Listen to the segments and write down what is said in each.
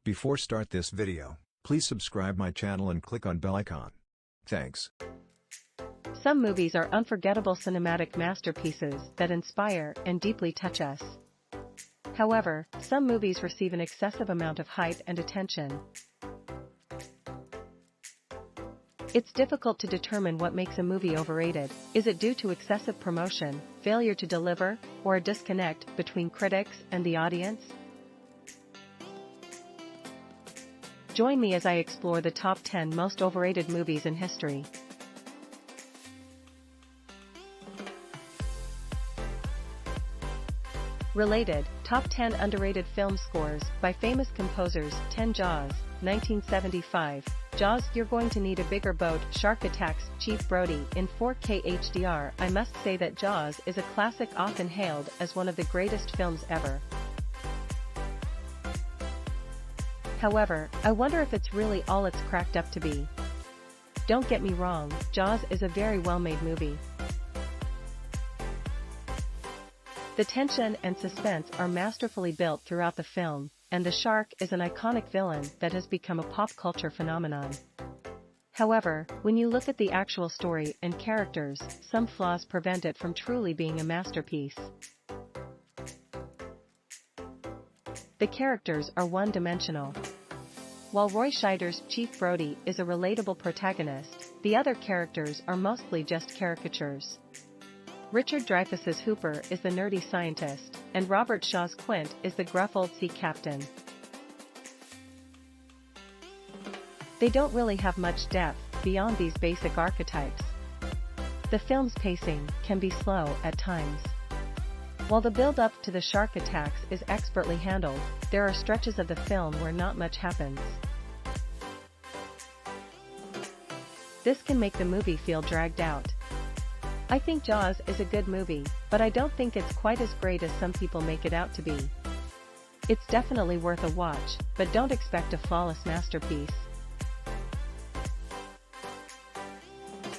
Before start this video, please subscribe my channel and click on bell icon. Thanks. Some movies are unforgettable cinematic masterpieces that inspire and deeply touch us. However, some movies receive an excessive amount of hype and attention. It's difficult to determine what makes a movie overrated. Is it due to excessive promotion, failure to deliver, or a disconnect between critics and the audience? Join me as I explore the top 10 most overrated movies in history. Related, Top 10 Underrated Film Scores by Famous Composers. 10 Jaws, 1975. Jaws, you're going to need a bigger boat. Shark Attacks Chief Brody in 4K HDR. I must say that Jaws is a classic, often hailed as one of the greatest films ever. However, I wonder if it's really all it's cracked up to be. Don't get me wrong, Jaws is a very well-made movie. The tension and suspense are masterfully built throughout the film, and the shark is an iconic villain that has become a pop culture phenomenon. However, when you look at the actual story and characters, some flaws prevent it from truly being a masterpiece. The characters are one-dimensional. While Roy Scheider's Chief Brody is a relatable protagonist, the other characters are mostly just caricatures. Richard Dreyfuss's Hooper is the nerdy scientist, and Robert Shaw's Quint is the gruff old sea captain. They don't really have much depth beyond these basic archetypes. The film's pacing can be slow at times. While the build-up to the shark attacks is expertly handled, there are stretches of the film where not much happens. This can make the movie feel dragged out. I think Jaws is a good movie, but I don't think it's quite as great as some people make it out to be. It's definitely worth a watch, but don't expect a flawless masterpiece.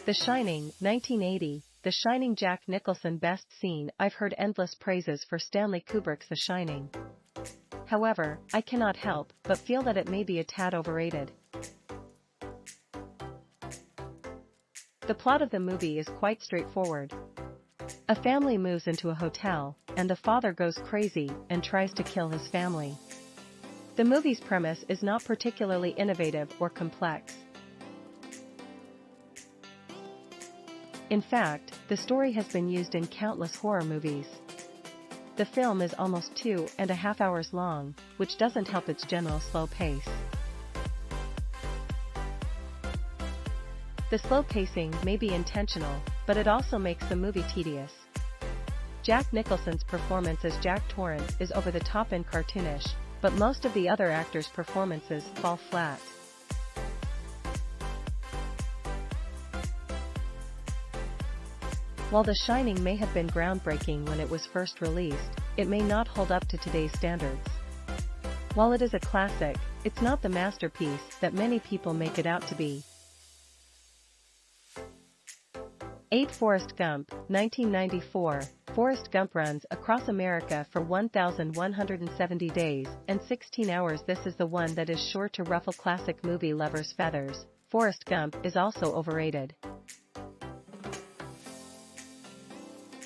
The Shining, 1980. The Shining. Jack Nicholson. Best scene. I've heard endless praises for Stanley Kubrick's The Shining. However, I cannot help but feel that it may be a tad overrated. The plot of the movie is quite straightforward. A family moves into a hotel, and the father goes crazy and tries to kill his family. The movie's premise is not particularly innovative or complex. In fact, the story has been used in countless horror movies. The film is almost 2.5 hours long, which doesn't help its general slow pace. The slow pacing may be intentional, but it also makes the movie tedious. Jack Nicholson's performance as Jack Torrance is over the top and cartoonish, but most of the other actors' performances fall flat. While The Shining may have been groundbreaking when it was first released, it may not hold up to today's standards. While it is a classic, it's not the masterpiece that many people make it out to be. 8. Forrest Gump, 1994. Forrest Gump runs across America for 1,170 days and 16 hours. This is the one that is sure to ruffle classic movie lovers' feathers. Forrest Gump is also overrated.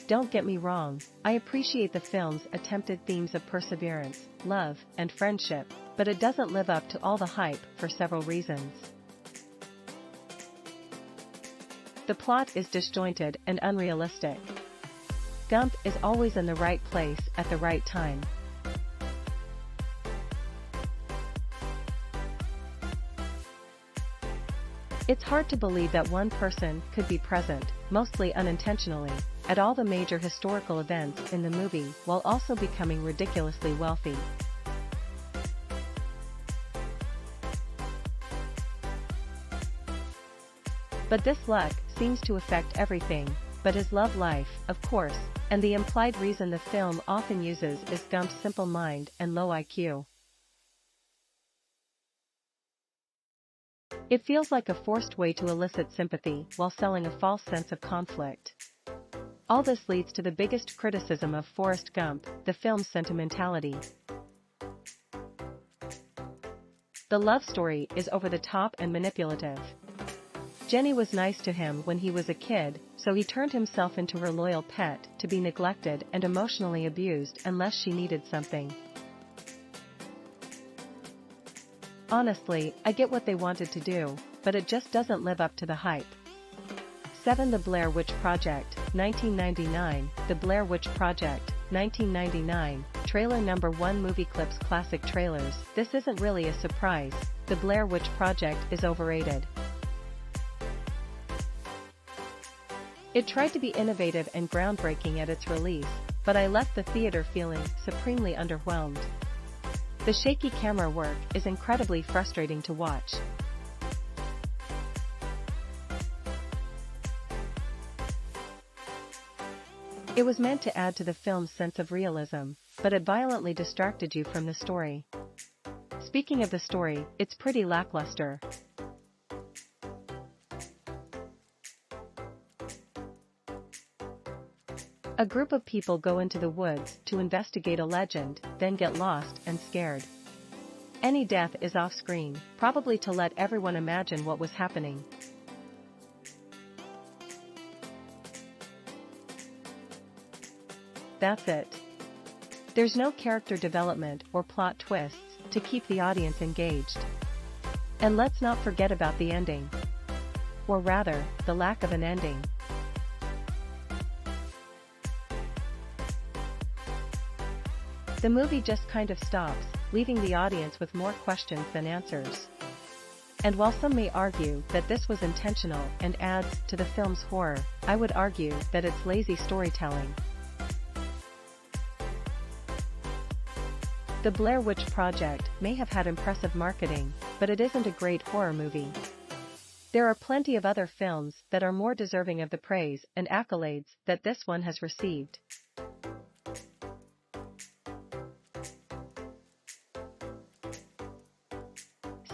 Don't get me wrong, I appreciate the film's attempted themes of perseverance, love, and friendship, but it doesn't live up to all the hype for several reasons. The plot is disjointed and unrealistic. Gump is always in the right place at the right time. It's hard to believe that one person could be present, mostly unintentionally, at all the major historical events in the movie while also becoming ridiculously wealthy. But this luck seems to affect everything, but his love life, of course, and the implied reason the film often uses is Gump's simple mind and low IQ. It feels like a forced way to elicit sympathy while selling a false sense of conflict. All this leads to the biggest criticism of Forrest Gump, the film's sentimentality. The love story is over the top and manipulative. Jenny was nice to him when he was a kid, so he turned himself into her loyal pet to be neglected and emotionally abused unless she needed something. Honestly, I get what they wanted to do, but it just doesn't live up to the hype. 7. The Blair Witch Project, 1999. The Blair Witch Project, 1999, Trailer Number 1. Movie clips. Classic trailers. This isn't really a surprise, The Blair Witch Project is overrated. It tried to be innovative and groundbreaking at its release, but I left the theater feeling supremely underwhelmed. The shaky camera work is incredibly frustrating to watch. It was meant to add to the film's sense of realism, but it violently distracted you from the story. Speaking of the story, it's pretty lackluster. A group of people go into the woods to investigate a legend, then get lost and scared. Any death is off-screen, probably to let everyone imagine what was happening. That's it. There's no character development or plot twists to keep the audience engaged. And let's not forget about the ending. Or rather, the lack of an ending. The movie just kind of stops, leaving the audience with more questions than answers. And while some may argue that this was intentional and adds to the film's horror, I would argue that it's lazy storytelling. The Blair Witch Project may have had impressive marketing, but it isn't a great horror movie. There are plenty of other films that are more deserving of the praise and accolades that this one has received.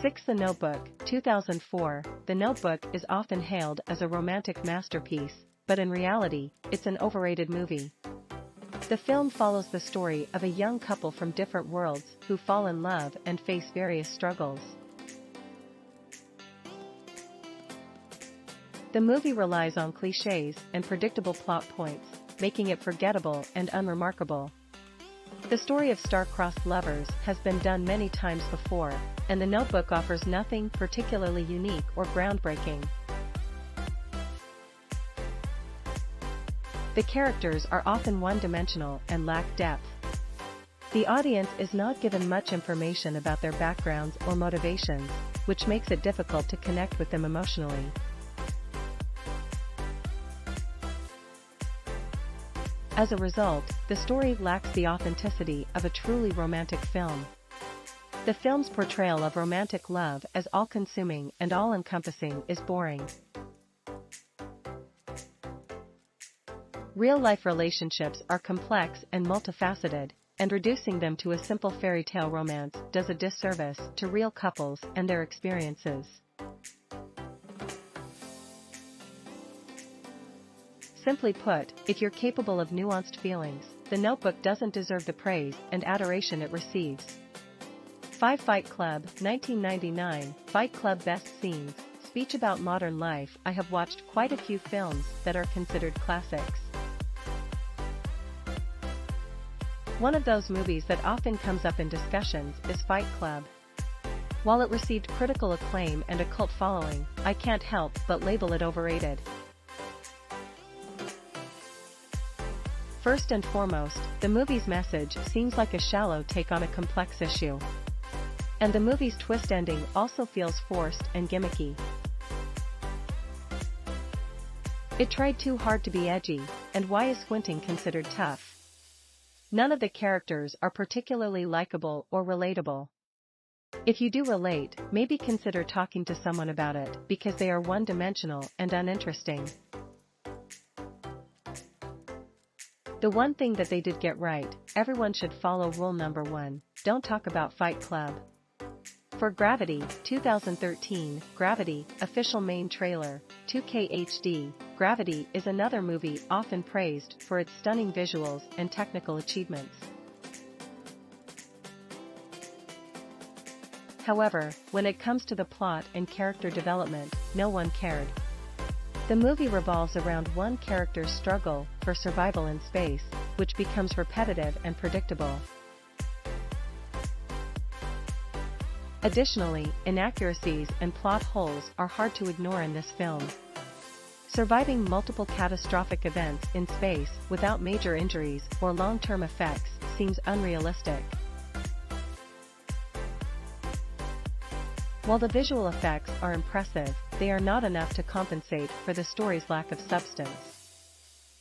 6. The Notebook, 2004. The Notebook is often hailed as a romantic masterpiece, but in reality, it's an overrated movie. The film follows the story of a young couple from different worlds who fall in love and face various struggles. The movie relies on cliches and predictable plot points, making it forgettable and unremarkable. The story of star-crossed lovers has been done many times before, and The Notebook offers nothing particularly unique or groundbreaking. The characters are often one-dimensional and lack depth. The audience is not given much information about their backgrounds or motivations, which makes it difficult to connect with them emotionally. As a result, the story lacks the authenticity of a truly romantic film. The film's portrayal of romantic love as all-consuming and all-encompassing is boring. Real-life relationships are complex and multifaceted, and reducing them to a simple fairy tale romance does a disservice to real couples and their experiences. Simply put, if you're capable of nuanced feelings, The Notebook doesn't deserve the praise and adoration it receives. 5. Fight Club, 1999. Fight Club Best Scenes, Speech about Modern Life. I have watched quite a few films that are considered classics. One of those movies that often comes up in discussions is Fight Club. While it received critical acclaim and a cult following, I can't help but label it overrated. First and foremost, the movie's message seems like a shallow take on a complex issue. And the movie's twist ending also feels forced and gimmicky. It tried too hard to be edgy, and why is squinting considered tough? None of the characters are particularly likable or relatable. If you do relate, maybe consider talking to someone about it because they are one-dimensional and uninteresting. The one thing that they did get right, everyone should follow rule number 1, don't talk about Fight Club. For Gravity, 2013, Gravity, official main trailer, 2K HD, Gravity is another movie often praised for its stunning visuals and technical achievements. However, when it comes to the plot and character development, no one cared. The movie revolves around one character's struggle for survival in space, which becomes repetitive and predictable. Additionally, inaccuracies and plot holes are hard to ignore in this film. Surviving multiple catastrophic events in space without major injuries or long-term effects seems unrealistic. While the visual effects are impressive, they are not enough to compensate for the story's lack of substance.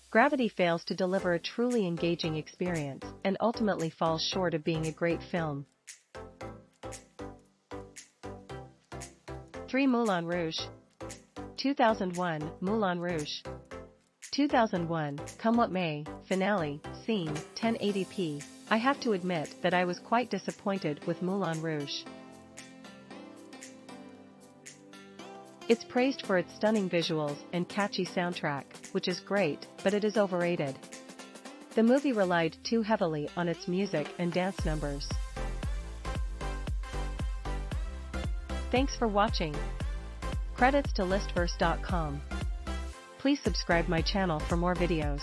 Gravity fails to deliver a truly engaging experience and ultimately falls short of being a great film. 3. Moulin Rouge. 2001, Moulin Rouge. 2001, Come What May, finale, scene, 1080p. I have to admit that I was quite disappointed with Moulin Rouge. It's praised for its stunning visuals and catchy soundtrack, which is great, but it is overrated. The movie relied too heavily on its music and dance numbers. Thanks for watching. Credits to listverse.com. Please subscribe my channel for more videos.